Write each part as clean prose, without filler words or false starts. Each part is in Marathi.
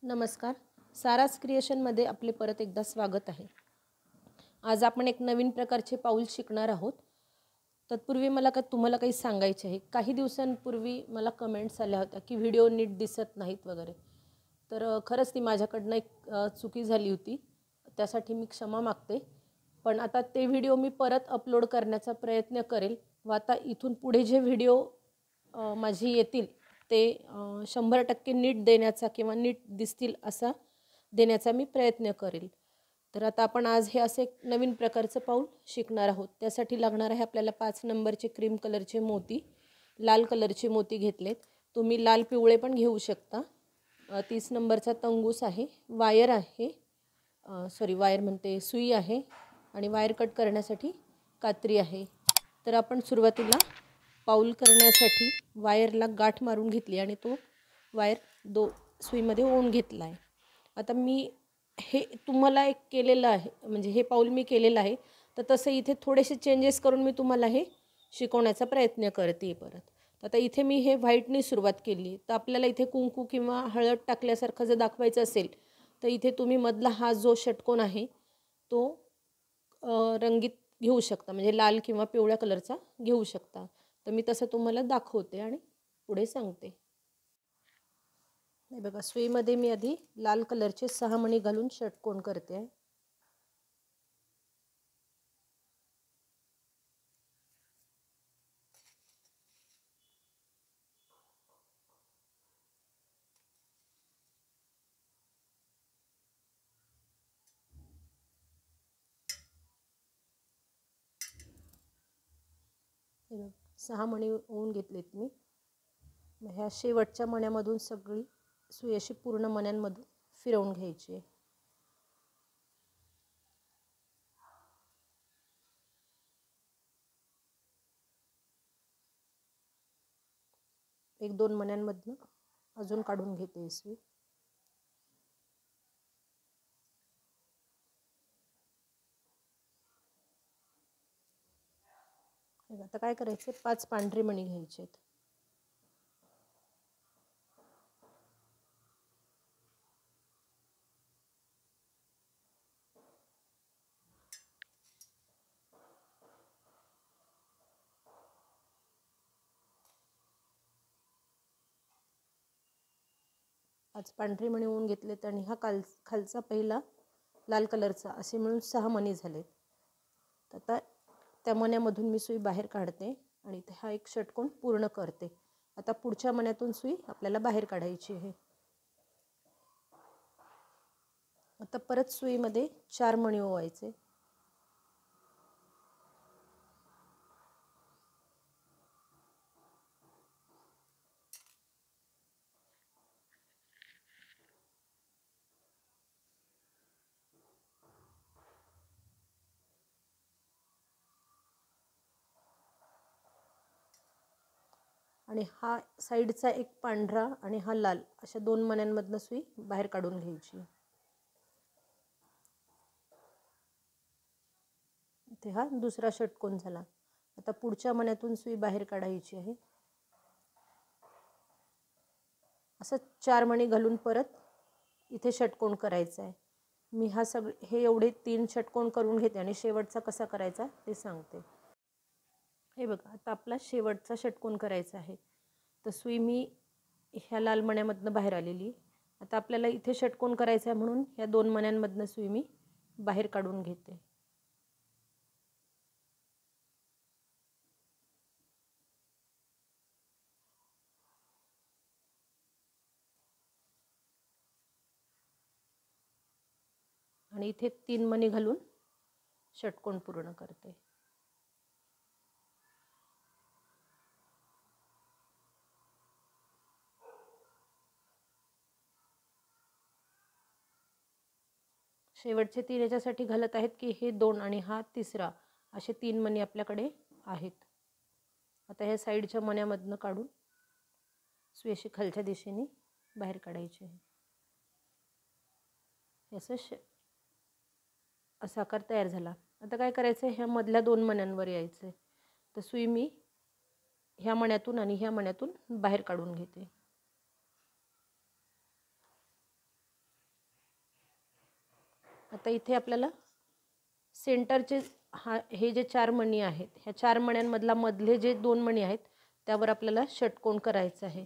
नमस्कार. सारास क्रिएशनमध्ये आपले परत एकदा स्वागत आहे. आज आपण एक नवीन प्रकारचे पाऊल शिकणार आहोत. तत्पूर्वी मला तुम्हाला काही सांगायचे आहे. काही दिवसांपूर्वी मला कमेंट्स आल्या होत्या की व्हिडिओ नीट दिसत नाहीत वगैरे. तर खरंच ती माझ्याकडनं एक चुकी झाली होती. त्यासाठी मी क्षमा मागते. पण आता ते व्हिडिओ मी परत अपलोड करण्याचा प्रयत्न करेल व आता इथून पुढे जे व्हिडिओ माझी येतील ते 100% नीट देण्याचा किंवा नीट दिसतील असा देण्याचा मी प्रयत्न करेल. तर आता आपण आज हे असे नवीन प्रकारचं पाऊल शिकणार आहोत. त्यासाठी लागणार आहे आपल्याला 5 नंबरचे क्रीम कलरचे मोती, लाल कलरचे मोती घेतलेत. तुम्ही लाल पिवळे पण घेऊ शकता. 30 नंबरचा तंगूस आहे, वायर आहे, वायर म्हणते सुई आहे आणि वायर कट करण्यासाठी कात्री आहे. तर आपण सुरुवातीला पाऊल करण्यासाठी वायरला गाठ मारून घेतली आणि तो वायर सुईमध्ये ओवून घेतला आहे. आता मी हे तुम्हाला एक केलेलं आहे, म्हणजे हे पाऊल मी केलेलं आहे. तर तसं इथे थोडेसे चेंजेस करून मी तुम्हाला हे शिकवण्याचा प्रयत्न करते परत. आता इथे मी हे व्हाईटनी सुरुवात केली. तर आपल्याला इथे कुंकू किंवा हळद टाकल्यासारखं जर दाखवायचं असेल तर इथे तुम्ही मधला हा जो षटकोन आहे तो रंगीत घेऊ शकता, म्हणजे लाल किंवा पिवळ्या कलरचा घेऊ शकता. तर मी तसं तुम्हाला दाखवते आणि पुढे सांगते. हे बघा, सुईमध्ये मी आधी लाल कलरचे 6 मणी घालून षटकोन करते आहे. हे बघा, 6 मणी ओवून घेतलेत मी. मग ह्या शेवटच्या मण्यामधून सगळी सुई अशी पूर्ण मण्यांमधून फिरवून घ्यायची आहे. एक दोन मण्यांमधून अजून काढून घेते सुई. आता काय करायचं, 5 पांढरे मणी घ्यायचे आहेत. आज पांढरे मणी ओवून घेतलेत आणि हा खालचा पहिला लाल कलरचा असे मिळून 6 मणी झालेत. आता त्या मण्यामधून मी सुई बाहेर काढते आणि इथे हा एक षटकोन पूर्ण करते. आता पुढच्या मण्यातून सुई आपल्याला बाहेर काढायची आहे. आता परत सुईमध्ये 4 मणी ओवायचे. आणि हा साईडचा एक पांढरा आणि हा लाल अशा 2 मण्यांमधनं सुई बाहेर काढून घ्यायची. इथे हा दुसरा षटकोन झाला. आता पुढच्या मण्यातून सुई बाहेर काढायची आहे. असं 4 मणी घालून परत इथे षटकोन करायचा आहे. मी हे एवढे 3 षटकोन करून घेते आणि शेवटचा कसा करायचा ते सांगते. हे बघा, आता आपला शेवटचा षटकोन करायचा आहे. तर सुई मी ह्या लाल मण्यामधनं बाहेर आलेली. आता आपल्याला इथे षटकोन करायचा आहे म्हणून ह्या 2 मण्यांमधनं सुई मी बाहेर काढून घेते. आणि इथे 3 मणी घालून षटकोन पूर्ण करते. शेवटचे 3 याच्यासाठी घालत आहेत की हे 2 आणि हा तिसरा असे 3 मणी आपल्याकडे आहेत. आता ह्या साईडच्या मण्यामधनं काढून सुई अशी खालच्या दिशेने बाहेर काढायची आहे. असा आकार तयार झाला. आता काय करायचं, ह्या मधल्या 2 मण्यांवर यायचं. तर सुई मी ह्या मण्यातून आणि ह्या मण्यातून बाहेर काढून घेते. आता इथे आपल्याला सेंटरचे हे जे 4 मणी आहेत, ह्या 4 मण्यांमधला मधले जे 2 मणी आहेत त्यावर आपल्याला षटकोन करायचं आहे.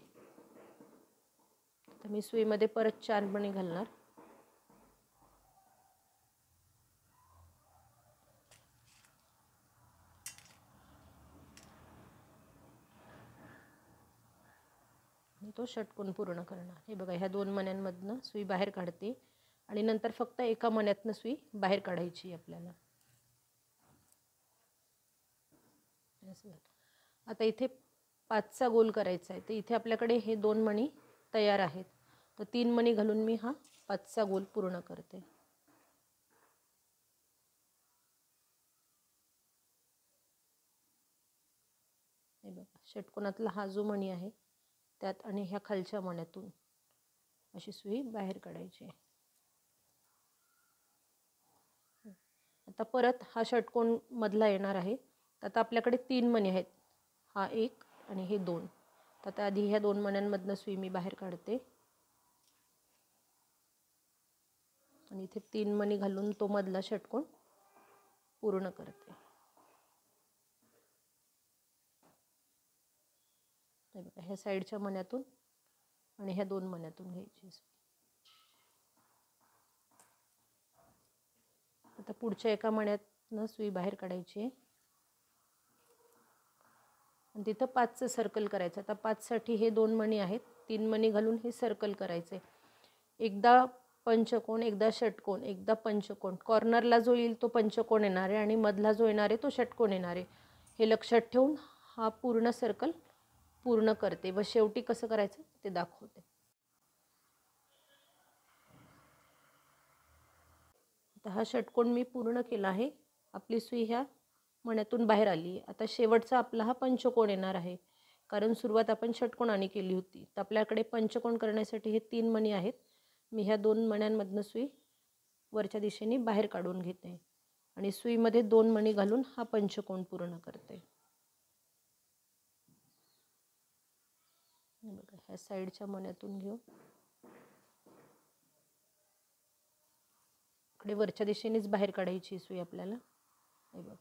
तर मी सुईमध्ये परत 4 मणी घालणार. तो षटकोन पूर्ण करणार. हे बघा, ह्या 2 मण्यांमधनं सुई बाहेर काढते आणि नंतर फक्त एका मण्यातनं सुई बाहेर काढायची आपल्याला. आता इथे 5चा गोल करायचा आहे. तर इथे आपल्याकडे हे 2 मणी तयार आहेत. तर 3 मणी घालून मी हा 5चा गोल पूर्ण करते. हे बघा, षटकोनातला हा जो मणी आहे त्यात आणि ह्या खालच्या मण्यातून अशी सुई बाहेर काढायची. आता परत हा षटकोन मधला येणार आहे. तर आता आपल्याकडे 3 मणी आहेत, हा 1 आणि हे 2. तर आता आधी ह्या 2 मण्यांमधनं सुई मी बाहेर काढते आणि इथे 3 मणी घालून तो मधला षटकोन पूर्ण करते. हे बघा, ह्या साईडच्या मण्यातून आणि ह्या 2 मण्यातून घ्यायची. आता पुढच्या एका मण्यातनं सुई बाहेर काढायची आहे आणि तिथं 5चं सर्कल करायचं. आता 5साठी हे 2 मणी आहेत, 3 मणी घालून हे सर्कल करायचे. एकदा पंचकोन, एकदा षटकोन, एकदा पंचकोन. कॉर्नरला जो येईल तो पंचकोन येणार आहे आणि मधला जो येणार आहे तो षटकोन येणार आहे. हे लक्षात ठेवून हा पूर्ण सर्कल पूर्ण करते व शेवटी कसं करायचं ते दाखवते. आता हा षटकोन मी पूर्ण केला आहे. आपली सुई ह्या मण्यातून बाहेर आली. आता शेवटचा आपला हा पंचकोन येणार आहे, कारण सुरुवात आपण षटकोनाने केली होती. तर आपल्याकडे पंचकोन करण्यासाठी हे 3 मणी आहेत. मी ह्या 2 मण्यांमधनं सुई वरच्या दिशेने बाहेर काढून घेते आणि सुईमध्ये 2 मणी घालून हा पंचकोन पूर्ण करते. बघा, ह्या साईडच्या मण्यातून घेऊ इकडे वरच्या दिशेनेच बाहेर काढायची सुई आपल्याला. हे बघ,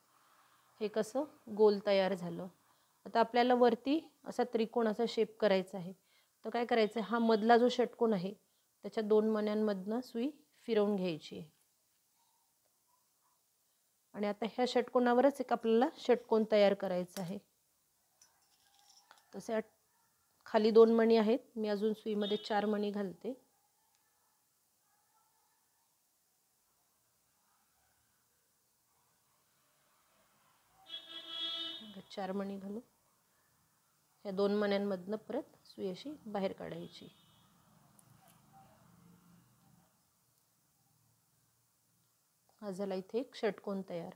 हे कसं गोल तयार झालं. आता आपल्याला वरती असा त्रिकोणाचा शेप करायचा आहे. तर काय करायचं, हा मधला जो षटकोन आहे त्याच्या 2 मण्यांमधनं सुई फिरवून घ्यायची आणि आता ह्या षटकोनावरच एक आपल्याला षटकोन तयार करायचा आहे. तसे खाली 2 मणी आहेत, मी अजून सुईमध्ये 4 मणी घालते. 4 मणी घालू ह्या 2 मण्यांमधनं परत सुई अशी बाहेर काढायची. हा झाला इथे एक षटकोन तयार.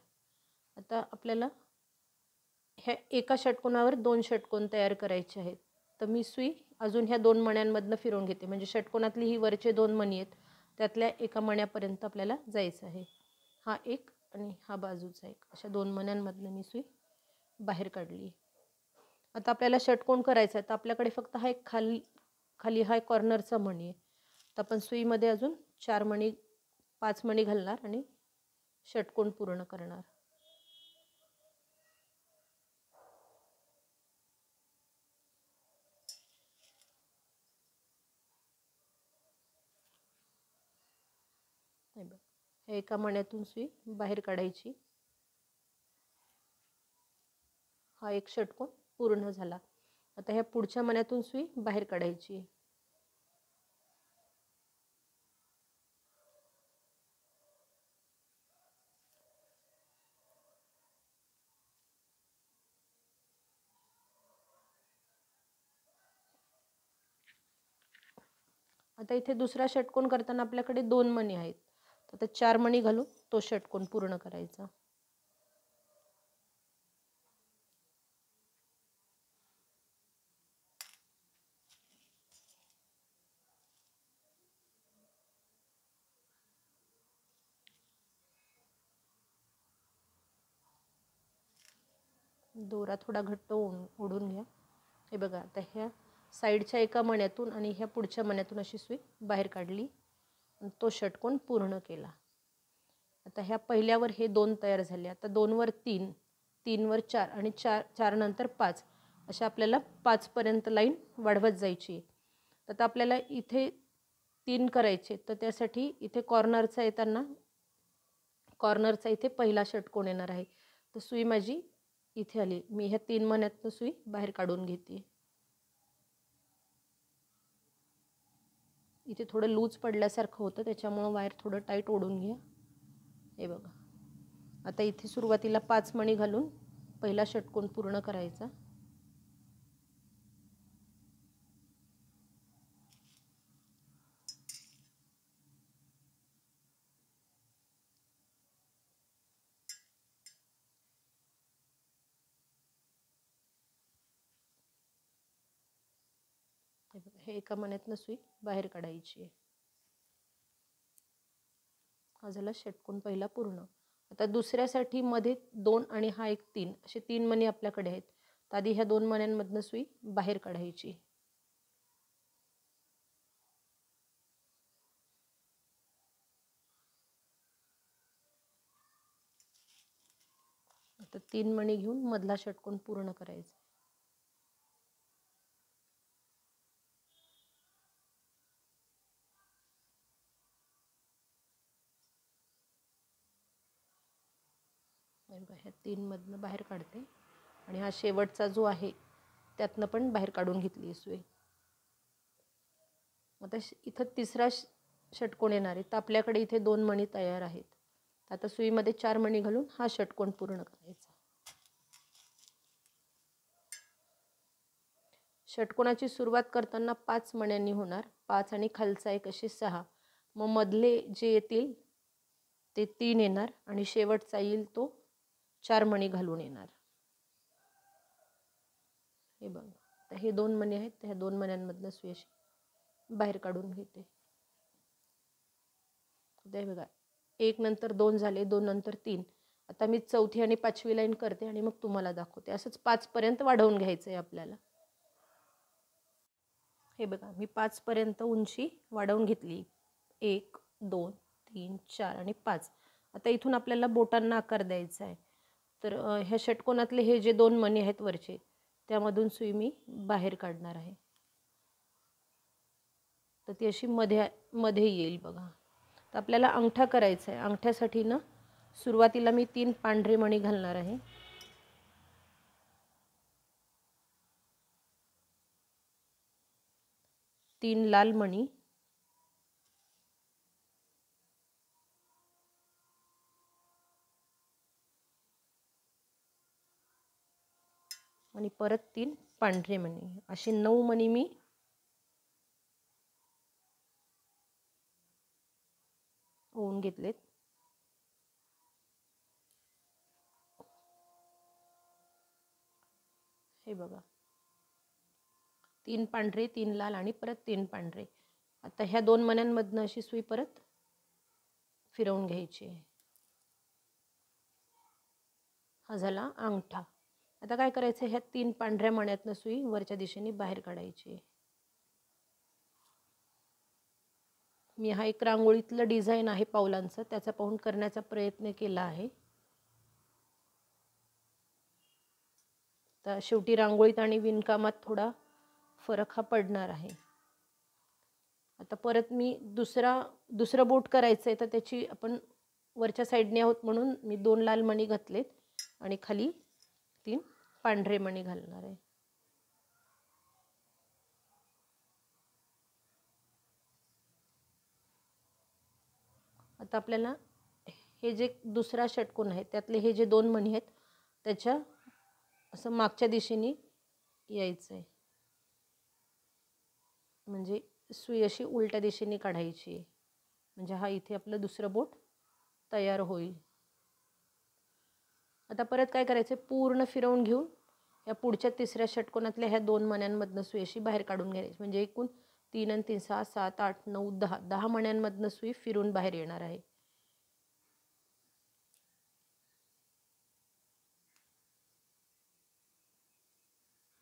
आता आपल्याला ह्या एका षटकोनावर 2 षटकोन तयार करायचे आहेत. तर मी सुई अजून ह्या 2 मण्यांमधनं फिरवून घेते. म्हणजे षटकोनातली ही वरचे 2 मणी आहेत त्यातल्या एका मण्यापर्यंत आपल्याला जायचं आहे. हा एक आणि हा बाजूचा एक, अशा 2 मण्यांमधनं मी सुई बाहेर काढली. आता आपल्याला षटकोन करायचा आहे. तर आपल्याकडे फक्त हा एक खाली हा एक कॉर्नरचा मणी आहे. तर आपण सुईमध्ये अजून 4 मणी 5 मणी घालणार आणि षटकोन पूर्ण करणार. हे एका मण्यातून सुई बाहेर काढायची. हा एक षटकोन पूर्ण झाला. आता ह्या पुढच्या मण्यातून सुई बाहेर काढायची. आता इथे दुसरा षटकोन करताना आपल्याकडे 2 मणी आहेत. तर 4 मणी घालून तो षटकोन पूर्ण करायचा. दोरा थोडा घट्ट ओढून घ्या. हे बघा, आता ह्या साईडच्या एका मण्यातून आणि ह्या पुढच्या मण्यातून अशी सुई बाहेर काढली आणि तो षटकोन पूर्ण केला. आता ह्या पहिल्यावर हे 2 तयार झाले. आता 2 वर 3, 3 वर 4 आणि 4 नंतर 5 अशा आपल्याला 5 पर्यंत लाईन वाढवत जायची आहे. आता आपल्याला इथे 3 करायचे, तर त्यासाठी इथे कॉर्नरचा येताना कॉर्नरचा इथे पहिला षटकोन येणार आहे. तर सुई माझी इथे आली. मी ह्या 3 मण्यातनं सुई बाहेर काढून घेते. इथे थोडं लूज पडल्यासारखं होतं, त्याच्यामुळं वायर थोडं टाईट ओढून घ्या. हे बघा, आता इथे सुरुवातीला 5 मणी घालून पहिला षटकोन पूर्ण करायचा. हे एका मण्यातनं सुई बाहेर काढायची आहे. हा झाला षटकोन पहिला पूर्ण. आता दुसऱ्यासाठी मध्ये 2 आणि हा एक 3 असे 3 मणी आपल्याकडे आहेत. तर आधी ह्या 2 मण्यांमधनं सुई बाहेर काढायची. आता 3 मणी घेऊन मधला षटकोन पूर्ण करायचा. ह्या 3 मधनं बाहेर काढते आणि हा शेवटचा जो आहे त्यातनं पण बाहेर काढून घेतली सुई. आता इथं तिसरा षटकोन येणार आहे. तर आपल्याकडे इथे 2 मणी तयार आहेत. आता सुईमध्ये 4 मणी घालून हा षटकोन पूर्ण करायचा. षटकोनाची सुरुवात करताना 5 मण्यांनी होणार. 5 आणि खालचा एक असे 6. मग मधले जे येतील ते 3 येणार आणि शेवटचा येईल तो 4 मणी घालून येणार. हे बघा, तर हे 2 मणी आहेत. तर ह्या 2 मण्यांमधनं सुई अशी बाहेर काढून घेते. ते बघा, 1 नंतर 2 झाले, 2 नंतर 3. आता मी चौथी आणि 5वी लाईन करते आणि मग तुम्हाला दाखवते. असंच 5 पर्यंत वाढवून घ्यायचं आहे आपल्याला. हे बघा, मी 5 पर्यंत उंची वाढवून घेतली. 1, 2, 3, 4 आणि 5. आता इथून आपल्याला बोटांना आकार द्यायचा आहे. तर ह्या षटकोनातले हे जे 2 मणी आहेत वरचे, त्यामधून सुई मी बाहेर काढणार आहे. तर ती अशी मध्ये येईल बघा. तर आपल्याला अंगठा करायचा आहे. अंगठ्यासाठी ना सुरुवातीला मी 3 पांढरे मणी घालणार आहे. तीन लाल मणी आणि परत 3 पांढरे मणी. असे 9 मणी मी ओवून घेतलेत. हे बघा, 3 पांढरे, 3 लाल आणि परत 3 पांढरे. आता ह्या 2 मण्यांमधनं अशी सुई परत फिरवून घ्यायची आहे. हा झाला अंगठा. आता काय करायचं, ह्या 3 पांढऱ्या मण्यातनं सुई वरच्या दिशेने बाहेर काढायची आहे. मी हा एक रांगोळीतलं डिझाईन आहे पावलांचं, त्याचा पाहून करण्याचा प्रयत्न केला आहे. तर शेवटी रांगोळीत आणि विणकामात थोडा फरक हा पडणार आहे. आता परत मी दुसरं बोट करायचं आहे. तर त्याची आपण वरच्या साईडने आहोत म्हणून मी 2 लाल मणी घातलेत आणि खाली 3 पांढरे मणी घालणार आहे. आता आपल्याला हे जे दुसरा षटकोन आहे त्यातले हे जे 2 मणी आहेत त्याच्या असं मागच्या दिशेने यायचं आहे. म्हणजे सुई अशी उलट्या दिशेने काढायची आहे. म्हणजे हा इथे आपलं दुसरं बोट तयार होईल. आता परत काय करायचं, पूर्ण फिरवून घेऊन या पुढच्या तिसऱ्या षटकोनातल्या ह्या 2 मण्यांमधनं सुई अशी बाहेर काढून घ्यायची. म्हणजे एकूण 3 आणि 3 6 7 8 9 10 मण्यांमधनं सुई फिरून बाहेर येणार आहे.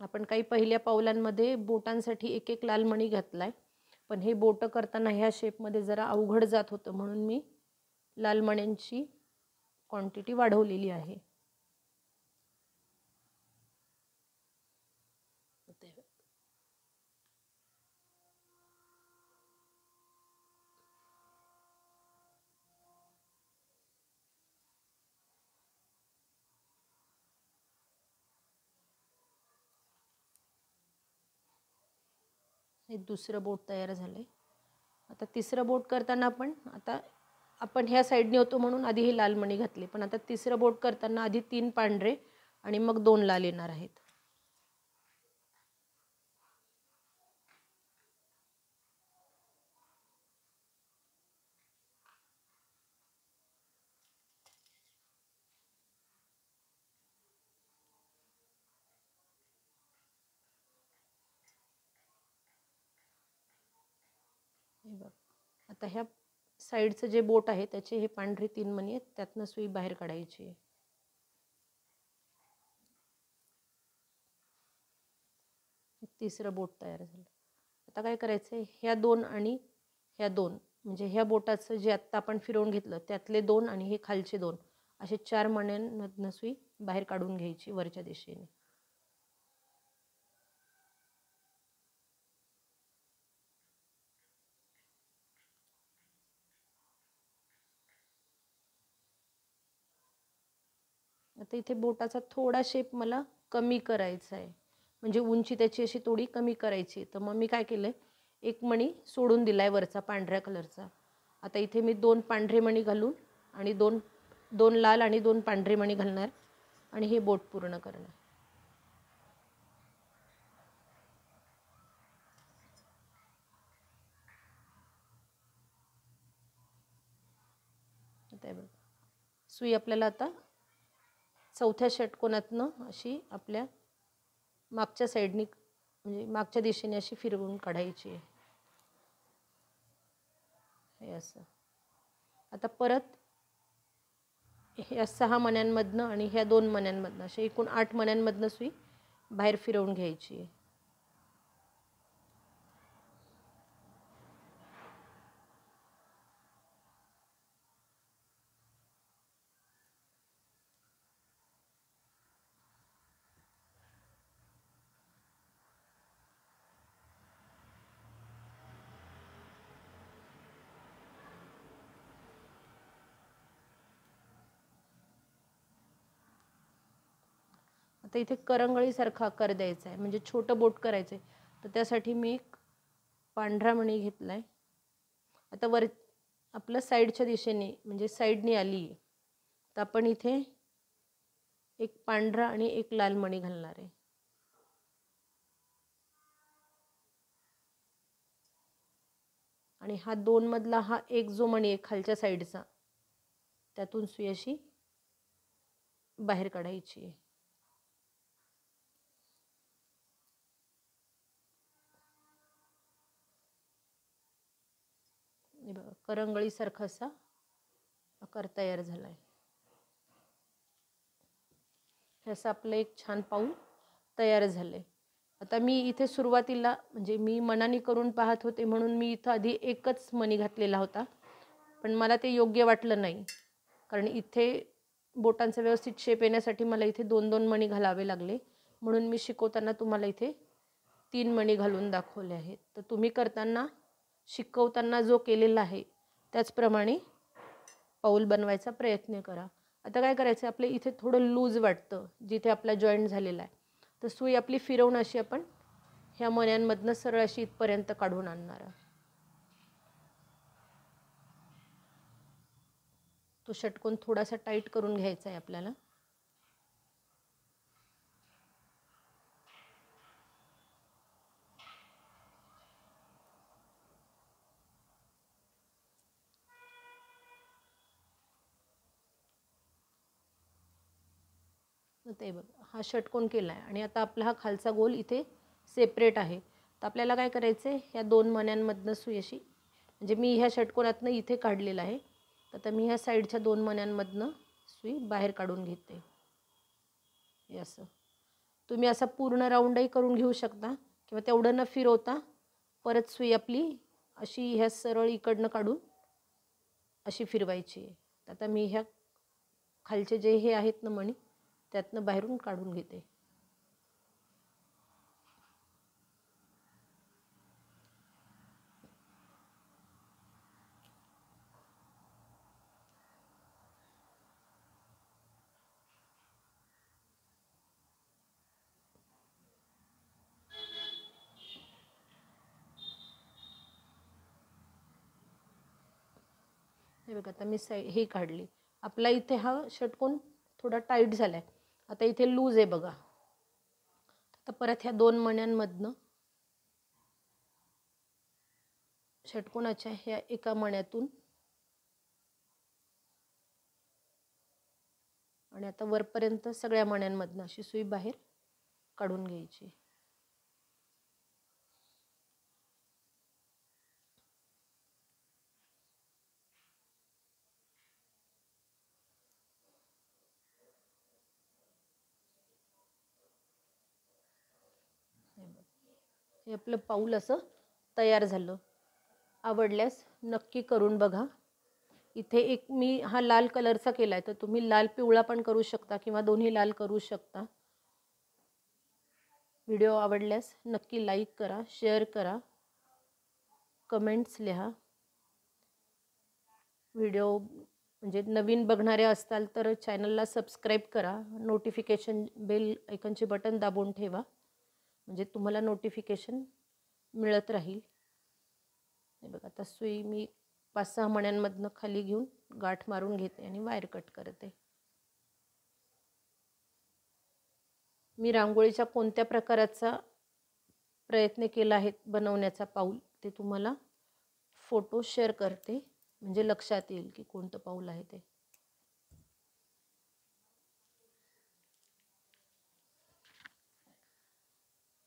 आपण काही पहिल्या पावलांमध्ये बोटांसाठी एक एक लाल मणी घातलाय, पण हे बोटं करताना ह्या शेपमध्ये जरा अवघड जात होतं म्हणून मी लाल मण्यांची क्वांटिटी वाढवलेली आहे. हे दुसरं बोट तयार झालं आहे. आता तिसरं बोट करताना आपण ह्या साईडने होतो म्हणून आधी हे लाल मणी घातले, पण आता तिसरं बोट करताना आधी 3 पांढरे आणि मग 2 लाल येणार आहेत. हे बघ, आता ह्या साईडचं जे बोट आहे त्याचे हे पांढरे 3 मणी आहेत, त्यातनं सुई बाहेर काढायची आहे. तिसरं बोट तयार झालं. आता काय करायचं आहे, ह्या 2 आणि ह्या 2 म्हणजे ह्या बोटाचं जे आत्ता आपण फिरवून घेतलं त्यातले 2 आणि हे खालचे 2 असे 4 मण्यांमधनं सुई बाहेर काढून घ्यायची वरच्या दिशेने. आता इथे बोटाचा थोडा शेप मला कमी करायचा आहे, म्हणजे उंची त्याची अशी थोडी कमी करायची. तर मग मी काय केलं आहे, एक मणी सोडून दिला आहे वरचा पांढऱ्या कलरचा. आता इथे मी 2 पांढरे मणी घालून आणि 2 लाल आणि 2 पांढरे मणी घालणार आणि हे बोट पूर्ण करणार. आता बघा, सुई आपल्याला आता चौथ्या षटकोनातनं अशी आपल्या मागच्या साईडनी म्हणजे मागच्या दिशेने अशी फिरवून काढायची आहे. हे असं. आता परत ह्या 6 मण्यांमधनं आणि ह्या 2 मण्यांमधनं अशा एकूण 8 मण्यांमधनं सुई बाहेर फिरवून घ्यायची आहे. आता इथे करंगळीसारखा आकार द्यायचा आहे, म्हणजे छोटं बोट करायचं आहे. तर त्यासाठी मी एक पांढरा मणी घेतला आहे. आता वर आपलं साईडच्या दिशेने म्हणजे साईडने आली आहे, तर आपण इथे एक पांढरा आणि एक लाल मणी घालणार आहे. आणि हा 2 मधला हा एक जो मणी आहे खालच्या साईडचा, त्यातून सुई अशी बाहेर काढायची आहे. हे बघा, करंगळीसारखा असा आकार तयार झाला आहे. हे असं आपलं एक छान पाऊल तयार झालं आहे. आता मी इथे सुरुवातीला म्हणजे मी मनाने करून पाहत होते म्हणून मी इथं आधी एकच मणी घातलेला होता, पण मला ते योग्य वाटलं नाही. कारण इथे बोटांचा व्यवस्थित शेप येण्यासाठी मला इथे 2-2 मणी घालावे लागले, म्हणून मी शिकवताना तुम्हाला इथे 3 मणी घालून दाखवले आहेत. तर तुम्ही करताना शिकवताना जो केलेला आहे त्याचप्रमाणे पाऊल बनवायचा प्रयत्न करा. आता काय करायचं, आपले इथे थोडं लूज वाटतं जिथे आपला जॉईंट झालेला आहे, तर सुई आपली फिरवून अशी आपण ह्या मण्यांमधनं सरळ अशी इथपर्यंत काढून आणणार आहे. तो षटकोन थोडासा टाईट करून घ्यायचा आहे आपल्याला. ते बघ, हा षटकोन केला आहे आणि आता आपला हा खालचा गोल इथे सेपरेट आहे. तर आपल्याला काय करायचं आहे, ह्या 2 मण्यांमधनं सुई अशी म्हणजे मी ह्या षटकोनातनं इथे काढलेलं आहे, तर आता मी ह्या साईडच्या 2 मण्यांमधनं सुई बाहेर काढून घेते. हे असं तुम्ही असा पूर्ण राऊंडही करून घेऊ शकता किंवा तेवढं न फिरवता परत सुई आपली अशी ह्या सरळ इकडनं काढून अशी फिरवायची आहे. आता मी ह्या खालचे जे हे आहेत ना मणी, त्यातनं बाहेरून काढून घेते. हे बघा आता मी हे काढली. आपला इथे हा षटकोन थोडा टाईट झाला आहे. आता इथे लूज आहे बघा. आता परत ह्या 2 मण्यांमधनं षटकोनाच्या ह्या एका मण्यातून आणि आता वरपर्यंत सगळ्या मण्यांमधनं अशी सुई बाहेर काढून घ्यायची. हे आपलं पाऊल असं तयार झालं. आवडल्यास नक्की करून बघा. इथे एक मी हा लाल कलरचा केला आहे, तर तुम्ही लाल पिवळा पण करू शकता किंवा दोन्ही लाल करू शकता. व्हिडिओ आवडल्यास नक्की लाईक करा, शेअर करा, कमेंट्स लिहा. व्हिडिओ म्हणजे नवीन बघणारे असताल तर चॅनलला सबस्क्राईब करा. नोटिफिकेशन बेल आयकॉनचे बटन दाबून ठेवा, म्हणजे तुम्हाला नोटिफिकेशन मिळत राहील. हे बघा आता सुई मी 5-6 मण्यांमधनं खाली घेऊन गाठ मारून घेते आणि वायर कट करते. मी रांगोळीच्या कोणत्या प्रकाराचा प्रयत्न केला आहे बनवण्याचा पाऊल ते तुम्हाला फोटो शेअर करते, म्हणजे लक्षात येईल की कोणतं पाऊल आहे ते.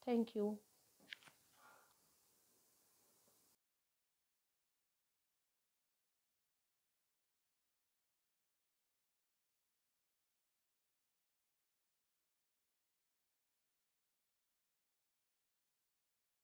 थँक्यू.